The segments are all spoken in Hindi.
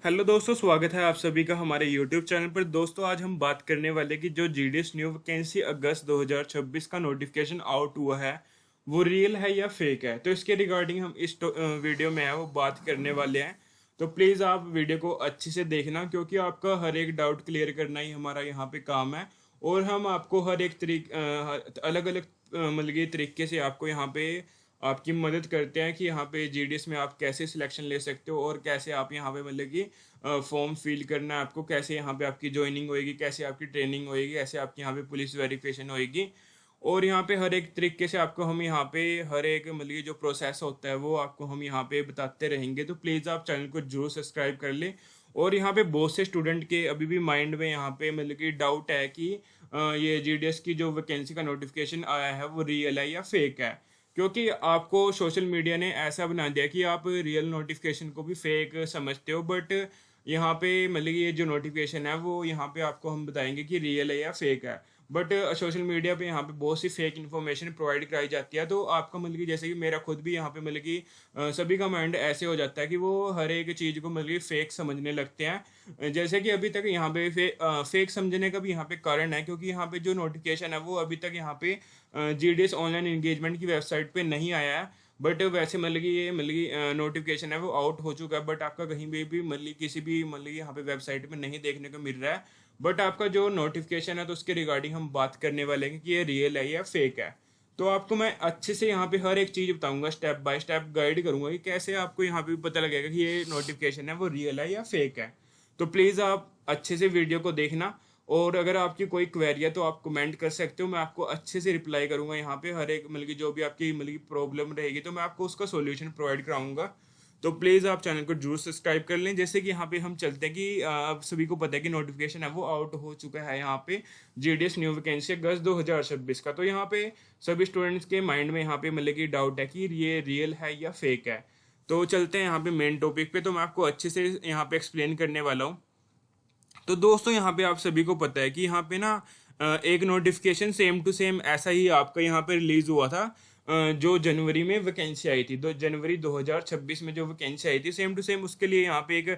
हेलो दोस्तों, स्वागत है आप सभी का हमारे यूट्यूब चैनल पर। दोस्तों, आज हम बात करने वाले कि जो जीडीएस न्यू वैकेंसी अगस्त 2026 का नोटिफिकेशन आउट हुआ है वो रियल है या फेक है। तो इसके रिगार्डिंग हम इस वीडियो में है वो बात करने वाले हैं। तो प्लीज़ आप वीडियो को अच्छे से देखना, क्योंकि आपका हर एक डाउट क्लियर करना ही हमारा यहाँ पे काम है। और हम आपको हर एक अलग अलग मतलब कि तरीके से आपको यहाँ पे आपकी मदद करते हैं कि यहाँ पे जीडीएस में आप कैसे सिलेक्शन ले सकते हो और कैसे आप यहाँ पे मतलब कि फॉर्म फिल करना है आपको, कैसे यहाँ पे आपकी ज्वाइनिंग होएगी, कैसे आपकी ट्रेनिंग होएगी, कैसे आपकी यहाँ पे पुलिस वेरिफिकेशन होएगी। और यहाँ पे हर एक तरीके से आपको हम यहाँ पे हर एक मतलब कि जो प्रोसेस होता है वो आपको हम यहाँ पे बताते रहेंगे। तो प्लीज़ आप चैनल को जरूर सब्सक्राइब कर लें। और यहाँ पे बहुत से स्टूडेंट के अभी भी माइंड में यहाँ पे मतलब कि डाउट है कि ये जीडीएस की जो वैकेंसी का नोटिफिकेशन आया है वो रियल है या फेक है। क्योंकि आपको सोशल मीडिया ने ऐसा बना दिया कि आप रियल नोटिफिकेशन को भी फेक समझते हो, बट यहाँ पे मतलब ये जो नोटिफिकेशन है वो यहाँ पे आपको हम बताएंगे कि रियल है या फेक है। बट सोशल मीडिया पे यहाँ पे बहुत सी फेक इन्फॉर्मेशन प्रोवाइड कराई जाती है। तो आपका मतलब कि जैसे कि मेरा खुद भी यहाँ पे मतलब कि सभी का माइंड ऐसे हो जाता है कि वो हर एक चीज़ को मतलब कि फेक समझने लगते हैं। जैसे कि अभी तक यहाँ पे फेक समझने का भी यहाँ पे कारण है, क्योंकि यहाँ पे जो नोटिफिकेशन है वो अभी तक यहाँ पे जीडीएस ऑनलाइन एंगेजमेंट की वेबसाइट पे नहीं आया है। बट वैसे मतलब कि ये मतलब कि नोटिफिकेशन है वो आउट हो चुका है, बट आपका कहीं भी मतलब किसी भी मतलब यहाँ पे वेबसाइट पे नहीं देखने को मिल रहा है। बट आपका जो नोटिफिकेशन है तो उसके रिगार्डिंग हम बात करने वाले हैं कि ये रियल है या फेक है। तो आपको मैं अच्छे से यहाँ पे हर एक चीज़ बताऊंगा, स्टेप बाय स्टेप गाइड करूंगा कि कैसे आपको यहाँ पे पता लगेगा कि ये नोटिफिकेशन है वो रियल है या फेक है। तो प्लीज़ आप अच्छे से वीडियो को देखना। और अगर आपकी कोई क्वेरी है तो आप कमेंट कर सकते हो, मैं आपको अच्छे से रिप्लाई करूंगा यहाँ पे हर एक मतलब कि जो भी आपकी मतलब की प्रॉब्लम रहेगी तो मैं आपको उसका सॉल्यूशन प्रोवाइड कराऊंगा। तो प्लीज़ आप चैनल को जरूर सब्सक्राइब कर लें। जैसे कि यहाँ पे हम चलते हैं कि आप सभी को पता है कि नोटिफिकेशन है वो आउट हो चुका है यहाँ पे जीडीएस न्यू वैकेंसी अगस्त 2026 का। तो यहाँ पे सभी स्टूडेंट्स के माइंड में यहाँ पे मतलब कि डाउट है कि ये रियल है या फेक है। तो चलते हैं यहाँ पे मेन टॉपिक पे। तो मैं आपको अच्छे से यहाँ पे एक्सप्लेन करने वाला हूँ। तो दोस्तों, यहाँ पे आप सभी को पता है कि यहाँ पे ना एक नोटिफिकेशन सेम टू सेम ऐसा ही आपका यहाँ पे रिलीज हुआ था। जो जनवरी में वैकेंसी आई थी, 2 जनवरी 2026 में जो वैकेंसी आई थी सेम टू सेम उसके लिए यहाँ पे एक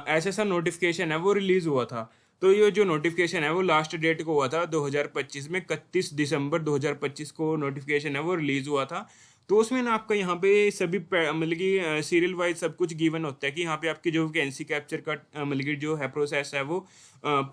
ऐसा सा नोटिफिकेशन है वो रिलीज हुआ था। तो ये जो नोटिफिकेशन है वो लास्ट डेट को हुआ था 2025 में, 31 दिसंबर 2025 को नोटिफिकेशन है वो रिलीज हुआ था। तो उसमें ना आपका यहाँ पे सभी मतलब कि सीरियल वाइज सब कुछ गिवन होता है कि यहाँ पे आपकी जो वैकेंसी कैप्चर का मतलब कि जो है प्रोसेस है वो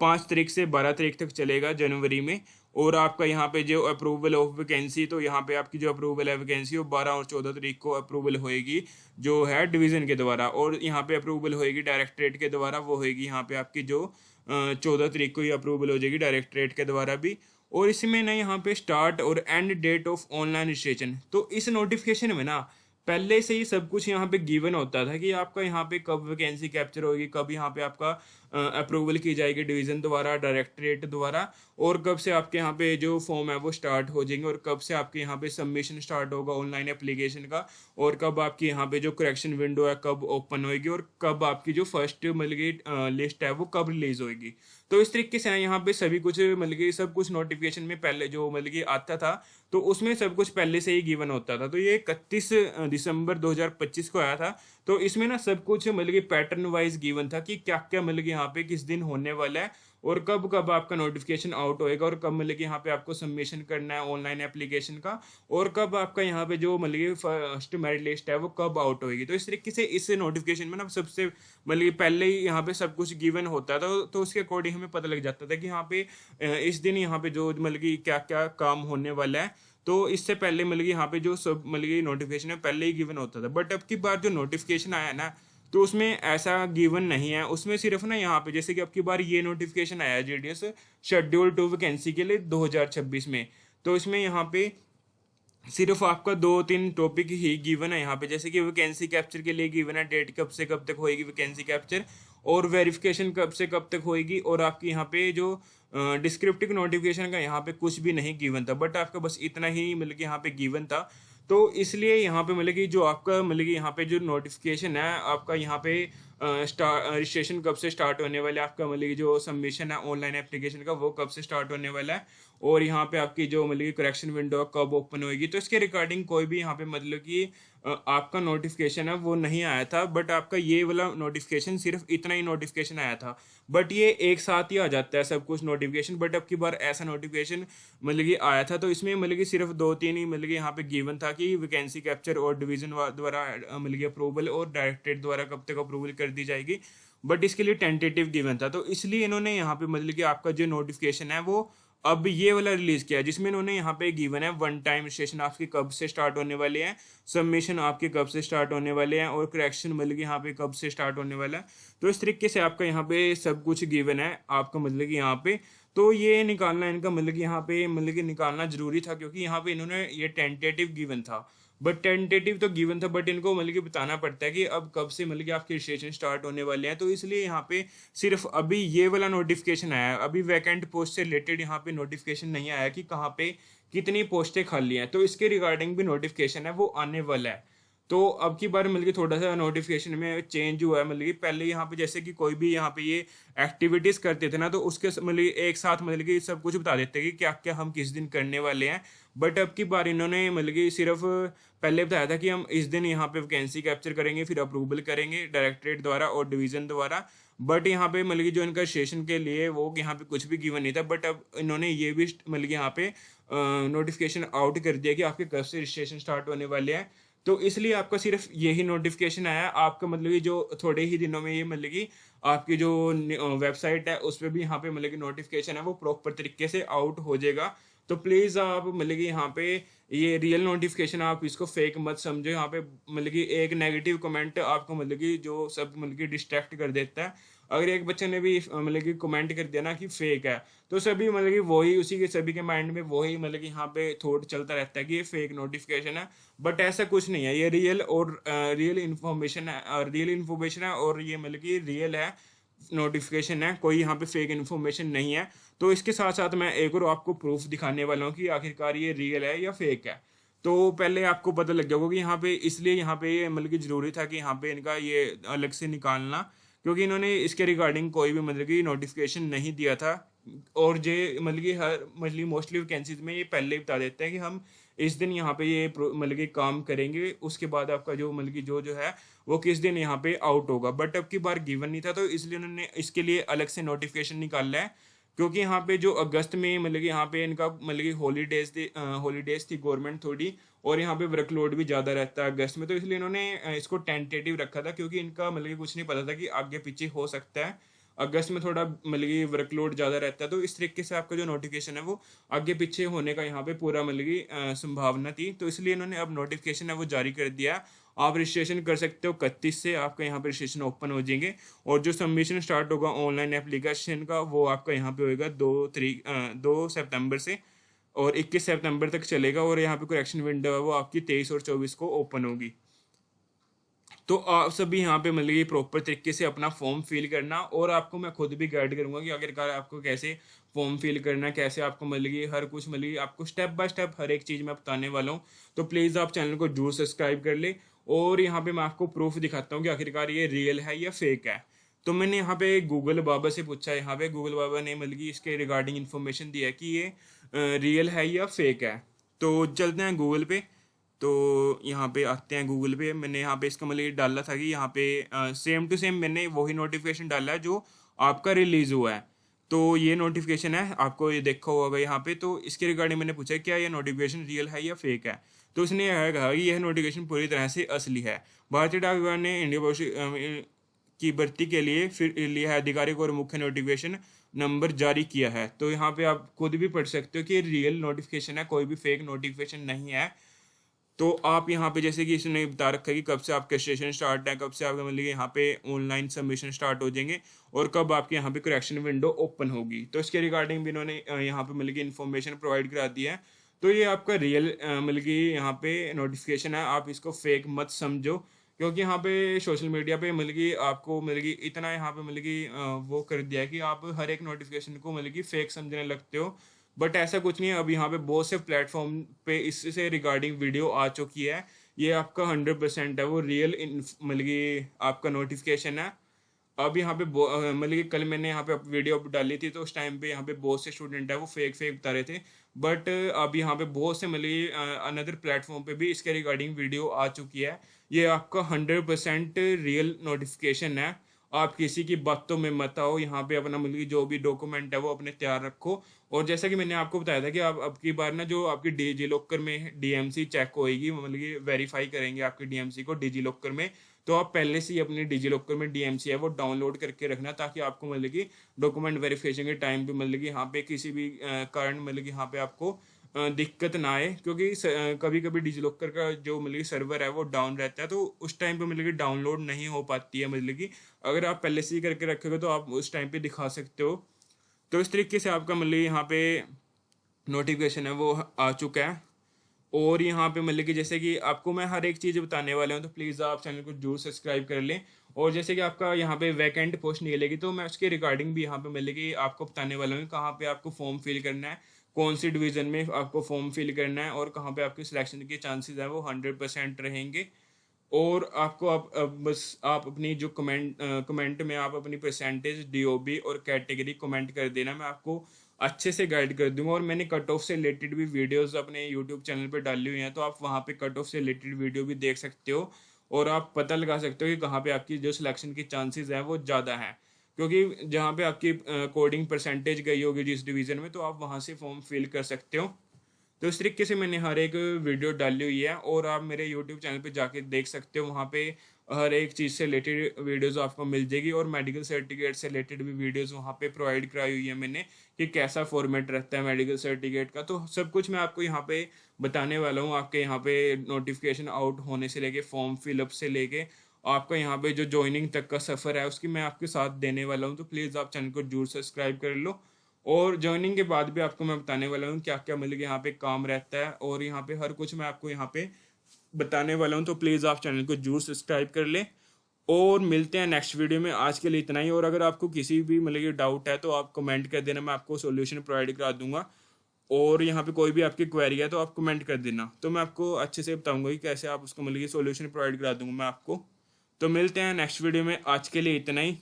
5 तारीख से 12 तारीख तक चलेगा जनवरी में। और आपका यहाँ पे जो अप्रूवल ऑफ वैकेंसी, तो यहाँ पे आपकी जो अप्रूवल है वैकेंसी वो 12 और 14 तारीख को अप्रूवल होएगी जो है डिवीज़न के द्वारा। और यहाँ पे अप्रूवल होएगी डायरेक्टरेट के द्वारा, वो होएगी यहाँ पे आपकी जो 14 तारीख को ही अप्रूवल हो जाएगी डायरेक्टरेट के द्वारा भी। और इसमें ना यहाँ पे स्टार्ट और end date of online registration, तो इस नोटिफिकेशन में ना पहले से ही सब कुछ यहाँ पे गिवन होता था कि आपका यहाँ पे कब वैकेंसी कैप्चर होगी, कब यहाँ पे आपका अप्रूवल की जाएगी डिवीज़न द्वारा, डायरेक्टरेट द्वारा, और कब से आपके यहाँ पे जो फॉर्म है वो स्टार्ट हो जाएंगे, और कब से आपके यहाँ पे सबमिशन स्टार्ट होगा ऑनलाइन एप्लीकेशन का, और कब आपकी यहाँ पे जो करेक्शन विंडो है कब ओपन होएगी, और कब आपकी जो फर्स्ट मतलब की लिस्ट है वो कब रिलीज होएगी। तो इस तरीके से ना यहाँ पे सभी कुछ मतलब कि सब कुछ नोटिफिकेशन में पहले जो मतलब कि आता था तो उसमें सब कुछ पहले से ही गिवन होता था। तो ये 31 दिसंबर 2025 को आया था। तो इसमें ना सब कुछ मतलब कि पैटर्न वाइज गिवन था कि क्या क्या मतलब कि यहाँ पे किस दिन होने वाला है, और कब कब आपका नोटिफिकेशन आउट होएगा, और कब मतलब कि यहाँ पे आपको सबमिशन करना है ऑनलाइन एप्लीकेशन का, और कब आपका यहाँ पे जो मतलब कि फर्स्ट मेरिट लिस्ट है वो कब आउट होएगी। तो इस तरीके से इस नोटिफिकेशन में ना सबसे मतलब कि पहले ही यहाँ पे सब कुछ गिवन होता था। तो उसके अकॉर्डिंग हमें पता लग जाता था कि यहाँ पे इस दिन यहाँ पे जो मतलब कि क्या क्या काम होने वाला है। तो इससे पहले मतलब कि यहाँ पे जो सब मतलब कि नोटिफिकेशन है पहले ही गिवन होता था। बट अब की बार जो नोटिफिकेशन आया ना तो उसमें ऐसा गिवन नहीं है। उसमें सिर्फ ना यहाँ पे जैसे कि अब की बार ये नोटिफिकेशन आया जीडीएस शेड्यूल टू वैकेंसी के लिए 2026 में। तो इसमें यहाँ पे सिर्फ आपका 2-3 टॉपिक ही गिवन है यहाँ पे, जैसे कि वैकेंसी कैप्चर के लिए गिवन है डेट कब से कब तक होएगी वैकेंसी कैप्चर, और वेरिफिकेशन कब से कब तक होएगी, और आपकी यहाँ पे जो डिस्क्रिप्टिव नोटिफिकेशन का यहाँ पे कुछ भी नहीं गिवन था, बट आपका बस इतना ही मतलब कि यहाँ पे गिवन था। तो इसलिए यहाँ पे मतलब कि जो आपका मतलब कि यहाँ पे जो नोटिफिकेशन है आपका यहाँ पे रजिस्ट्रेशन कब से स्टार्ट होने वाला है, आपका मतलब कि जो सबमिशन है ऑनलाइन एप्लीकेशन का वो कब से स्टार्ट होने वाला है, और यहाँ पे आपकी जो मतलब कि करेक्शन विंडो कब ओपन होगी। तो इसके रिगार्डिंग कोई भी यहाँ पे मतलब कि आपका नोटिफिकेशन है वो नहीं आया था, बट आपका ये वाला नोटिफिकेशन सिर्फ इतना ही नोटिफिकेशन आया था। बट ये एक साथ ही आ जाता है सब कुछ नोटिफिकेशन, बट अब की बार ऐसा नोटिफिकेशन मतलब कि आया था। तो इसमें मतलब कि सिर्फ 2-3 ही मतलब कि यहाँ पे गिवन था कि वैकेंसी कैप्चर और डिवीजन द्वारा मतलब कि अप्रूवल और डायरेक्टरेट द्वारा कब तक अप्रूवल कर दी जाएगी, बट इसके लिए टेंटेटिव गिवन था। तो इसलिए इन्होंने यहाँ पे मतलब कि आपका जो नोटिफिकेशन है वो अब ये वाला रिलीज किया, जिसमें इन्होंने यहाँ पे गिवन है वन टाइम रजिस्ट्रेशन आपकी कब से स्टार्ट होने वाले हैं, सबमिशन आपके कब से स्टार्ट होने वाले हैं, और करेक्शन मतलब कि यहाँ पे कब से स्टार्ट होने वाला है। तो इस तरीके से आपका यहाँ पे सब कुछ गिवन है आपका मतलब कि यहाँ पे। तो ये निकालना इनका मतलब कि यहाँ पे मतलब कि निकालना जरूरी था, क्योंकि यहाँ पे इन्होंने ये टेंटेटिव गिवन था, बट टेंटेटिव तो गिवन था, बट इनको मतलब कि बताना पड़ता है कि अब कब से मतलब कि आपके रजिस्ट्रेशन स्टार्ट होने वाले हैं। तो इसलिए यहाँ पे सिर्फ अभी ये वाला नोटिफिकेशन आया है, अभी वैकेंट पोस्ट से रिलेटेड यहाँ पे नोटिफिकेशन नहीं आया कि कहाँ पे कितनी पोस्टें खाली हैं। तो इसके रिगार्डिंग भी नोटिफिकेशन है वो आने वाला है। तो अब की बार मतलब कि थोड़ा सा नोटिफिकेशन में चेंज हुआ है, मतलब कि पहले यहाँ पे जैसे कि कोई भी यहाँ पे ये एक्टिविटीज़ करते थे ना, तो उसके मतलब कि एक साथ मतलब कि सब कुछ बता देते कि क्या क्या हम किस दिन करने वाले हैं। बट अब की बार इन्होंने मतलब कि सिर्फ पहले बताया था कि हम इस दिन यहाँ पे वैकेंसी कैप्चर करेंगे, फिर अप्रूवल करेंगे डायरेक्टरेट द्वारा और डिवीज़न द्वारा। बट यहाँ पे मतलब कि जो इनका रजिस्ट्रेशन के लिए वो यहाँ पे कुछ भी गिवन नहीं था, बट अब इन्होंने ये भी मतलब कि यहाँ पे नोटिफिकेशन आउट कर दिया कि आपके कब से रजिस्ट्रेशन स्टार्ट होने वाले हैं। तो इसलिए आपका सिर्फ यही नोटिफिकेशन आया आपका, मतलब कि जो थोड़े ही दिनों में ये मतलब कि आपकी जो वेबसाइट है उस पर भी यहाँ पे मतलब कि नोटिफिकेशन है वो प्रॉपर तरीके से आउट हो जाएगा। तो प्लीज़ आप मतलब कि यहाँ पे ये रियल नोटिफिकेशन, आप इसको फेक मत समझो। यहाँ पे मतलब कि एक नेगेटिव कमेंट आपको मतलब कि जो सब मतलब कि डिस्ट्रैक्ट कर देता है। अगर एक बच्चे ने भी मतलब कि कमेंट कर दिया ना कि फेक है, तो सभी मतलब कि वही उसी के सभी के माइंड में वही मतलब कि यहाँ पे थॉट चलता रहता है कि ये फेक नोटिफिकेशन है। बट ऐसा कुछ नहीं है, ये रियल और रियल इन्फॉर्मेशन है, और रियल इन्फॉर्मेशन है, और ये मतलब कि रियल है नोटिफिकेशन है, कोई यहाँ पे फेक इन्फॉर्मेशन नहीं है। तो इसके साथ साथ मैं एक और आपको प्रूफ दिखाने वाला हूँ कि आखिरकार ये रियल है या फेक है। तो पहले आपको पता लग जाएगा कि यहाँ पे इसलिए यहाँ पे ये मतलब कि जरूरी था कि यहाँ पे इनका ये अलग से निकालना, क्योंकि इन्होंने इसके रिगार्डिंग कोई भी मतलब कि नोटिफिकेशन नहीं दिया था। और ये मतलब कि हर मतलब मोस्टली वैकेंसीज में ये पहले ही बता देते हैं कि हम इस दिन यहाँ पे ये मतलब कि काम करेंगे, उसके बाद आपका जो मतलब कि जो जो है वो किस दिन यहाँ पे आउट होगा। बट अब की बार गिवन नहीं था, तो इसलिए उन्होंने इसके लिए अलग से नोटिफिकेशन निकाला है। क्योंकि यहाँ पे जो अगस्त में मतलब कि यहाँ पे इनका मतलब कि हॉलीडेज थी गवर्नमेंट थोड़ी, और यहाँ पे वर्कलोड भी ज़्यादा रहता है अगस्त में। तो इसलिए इन्होंने इसको टेंटेटिव रखा था, क्योंकि इनका मतलब कि कुछ नहीं पता था कि आगे पीछे हो सकता है। अगस्त में थोड़ा मतलब कि वर्कलोड ज़्यादा रहता है, तो इस तरीके से आपका जो नोटिफिकेशन है वो आगे पीछे होने का यहाँ पे पूरा मतलब कि संभावना थी। तो इसलिए इन्होंने अब नोटिफिकेशन है वो जारी कर दिया। आप रजिस्ट्रेशन कर सकते हो 31 से आपका यहाँ पे रजिस्ट्रेशन ओपन हो जाएंगे, और जो सबमिशन स्टार्ट होगा ऑनलाइन एप्लीकेशन का वो आपका यहाँ पे होएगा 2 सितंबर से, और 21 सितंबर तक चलेगा। और यहाँ पे करेक्शन विंडो है वो आपकी 23 और 24 को ओपन होगी। तो आप सभी यहाँ पे मतलब कि प्रॉपर तरीके से अपना फॉर्म फिल करना, और आपको मैं खुद भी गाइड करूंगा कि आखिरकार आपको कैसे फॉर्म फिल करना है, कैसे आपको मतलब कि हर कुछ मतलब कि आपको स्टेप बाय स्टेप हर एक चीज़ मैं बताने वाला हूँ। तो प्लीज़ आप चैनल को जरूर सब्सक्राइब कर ले। और यहाँ पे मैं आपको प्रूफ दिखाता हूँ कि आखिरकार ये रियल है या फेक है। तो मैंने यहाँ पे गूगल बाबा से पूछा है, यहाँ पे गूगल बाबा ने मतलब कि इसके रिगार्डिंग इन्फॉर्मेशन दिया है कि ये रियल है या फेक है। तो चलते हैं गूगल पे। तो यहाँ पे आते हैं गूगल पे। मैंने यहाँ पे इसका मतलब ये डाला था कि यहाँ पे सेम टू सेम मैंने वही नोटिफिकेशन डाला है जो आपका रिलीज हुआ है। तो ये नोटिफिकेशन है, आपको ये देखा होगा यहाँ पे। तो इसके रिगार्डिंग मैंने पूछा क्या ये नोटिफिकेशन रियल है या फेक है। तो उसने यह कहा कि यह नोटिफिकेशन पूरी तरह से असली है। भारतीय डाक विभाग ने इंडिया पोस्ट की भर्ती के लिए फिर लिया है आधिकारिक और मुख्य नोटिफिकेशन नंबर जारी किया है। तो यहाँ पे आप खुद भी पढ़ सकते हो कि रियल नोटिफिकेशन है, कोई भी फेक नोटिफिकेशन नहीं है। तो आप यहाँ पे जैसे कि इसने बता रखा है कि कब से आपके सेशन स्टार्ट है, कब से आपका मतलब यहाँ पे ऑनलाइन सबमिशन स्टार्ट हो जाएंगे, और कब आपके यहाँ पे करेक्शन विंडो ओपन होगी। तो इसके रिगार्डिंग भी इन्होंने यहाँ पे मतलब कि इन्फॉर्मेशन प्रोवाइड करा दी है। तो ये आपका रियल मतलब कि यहाँ पे नोटिफिकेशन है, आप इसको फेक मत समझो। क्योंकि यहाँ पे सोशल मीडिया पे मतलब कि आपको मतलब कि इतना यहाँ पे मतलब कि वो कर दिया है कि आप हर एक नोटिफिकेशन को मतलब कि फेक समझने लगते हो। बट ऐसा कुछ नहीं है। अब यहाँ पे बहुत से प्लेटफॉर्म पे इससे रिगार्डिंग वीडियो आ चुकी है। ये आपका 100% है वो रियल मतलब कि आपका नोटिफिकेशन है। अब यहाँ पे मतलब कि कल मैंने यहाँ पे वीडियो डाली थी, तो उस टाइम पे यहाँ पे बहुत से स्टूडेंट है वो फेक बता रहे थे। बट अब यहाँ पे बहुत से मतलब कि अनदर प्लेटफॉर्म पे भी इसके रिगार्डिंग वीडियो आ चुकी है। ये आपका 100% रियल नोटिफिकेशन है। आप किसी की बातों में मत आओ, यहाँ पे अपना मतलब कि जो भी डॉक्यूमेंट है वो अपने तैयार रखो। और जैसा कि मैंने आपको बताया था कि आप अब की बार ना जो आपकी डिजी लॉकर में डीएमसी चेक होएगी, मतलब कि वेरीफाई करेंगे आपकी डीएमसी को डिजी लॉकर में। तो आप पहले से ही अपनी डिजी लॉकर में डीएमसी है वो डाउनलोड करके रखना, ताकि आपको मतलब कि डॉक्यूमेंट वेरिफिकेशन के टाइम पे मतलब कि यहाँ पे किसी भी कारण मतलब कि यहाँ पे आपको दिक्कत ना आए। क्योंकि कभी कभी डिजी लॉकर का जो मतलब कि सर्वर है वो डाउन रहता है, तो उस टाइम पे मतलब कि डाउनलोड नहीं हो पाती है। मतलब कि अगर आप पहले से ही करके रखोगे तो आप उस टाइम पे दिखा सकते हो। तो इस तरीके से आपका मतलब यहाँ पे नोटिफिकेशन है वो आ चुका है। और यहाँ पे मतलब कि जैसे कि आपको मैं हर एक चीज़ बताने वाला हूँ, तो प्लीज़ आप चैनल को जरूर सब्सक्राइब कर लें। और जैसे कि आपका यहाँ पे वैकेंट पोस्ट निकलेगी, तो मैं उसके रिगार्डिंग भी यहाँ पे मतलब कि आपको बताने वाला हूँ कहाँ पे आपको फॉर्म फिल करना है, कौन सी डिवीज़न में आपको फॉर्म फिल करना है, और कहाँ पे आपके सिलेक्शन के चांसेस हैं वो 100% रहेंगे। और आपको आप बस आप अपनी जो कमेंट में आप अपनी परसेंटेज, डीओबी और कैटेगरी कमेंट कर देना, मैं आपको अच्छे से गाइड कर दूंगा। और मैंने कट ऑफ से रिलेटेड भी वीडियोस अपने यूट्यूब चैनल पे डाली हुई हैं, तो आप वहाँ पे कट ऑफ से रिलेटेड वीडियो भी देख सकते हो। और आप पता लगा सकते हो कि कहाँ पे आपकी जो सिलेक्शन की चांसेस हैं वो ज़्यादा हैं। क्योंकि जहाँ पे आपकी कोडिंग परसेंटेज गई होगी जिस डिवीज़न में, तो आप वहाँ से फॉर्म फिल कर सकते हो। तो इस तरीके से मैंने हर एक वीडियो डाली हुई है, और आप मेरे यूट्यूब चैनल पे जाके देख सकते हो। वहाँ पे हर एक चीज़ से रिलेटेड वीडियोस आपको मिल जाएगी, और मेडिकल सर्टिफिकेट से रिलेटेड भी वीडियोस वहाँ पे प्रोवाइड कराई हुई है मैंने, कि कैसा फॉर्मेट रहता है मेडिकल सर्टिफिकेट का। तो सब कुछ मैं आपको यहाँ पे बताने वाला हूँ। आपके यहाँ पे नोटिफिकेशन आउट होने से लेके फॉर्म फिलअप से लेके आपका यहाँ पे जो ज्वाइनिंग तक का सफ़र है उसकी मैं आपके साथ देने वाला हूँ। तो प्लीज़ आप चैनल को जरूर सब्सक्राइब कर लो। और ज्वाइनिंग के बाद भी आपको मैं बताने वाला हूँ क्या क्या मतलब यहाँ पे काम रहता है, और यहाँ पे हर कुछ मैं आपको यहाँ पे बताने वाला हूँ। तो प्लीज़ आप चैनल को जरूर सब्सक्राइब कर लें। और मिलते हैं नेक्स्ट वीडियो में। आज के लिए इतना ही। और अगर आपको किसी भी मतलब ये डाउट है तो आप कमेंट कर देना, मैं आपको सॉल्यूशन प्रोवाइड करा दूंगा। और यहाँ पे कोई भी आपकी क्वेरी है तो आप कमेंट कर देना, तो मैं आपको अच्छे से बताऊंगा कि कैसे आप उसको मतलब कि सॉल्यूशन प्रोवाइड करा दूंगा मैं आपको। तो मिलते हैं नेक्स्ट वीडियो में। आज के लिए इतना ही।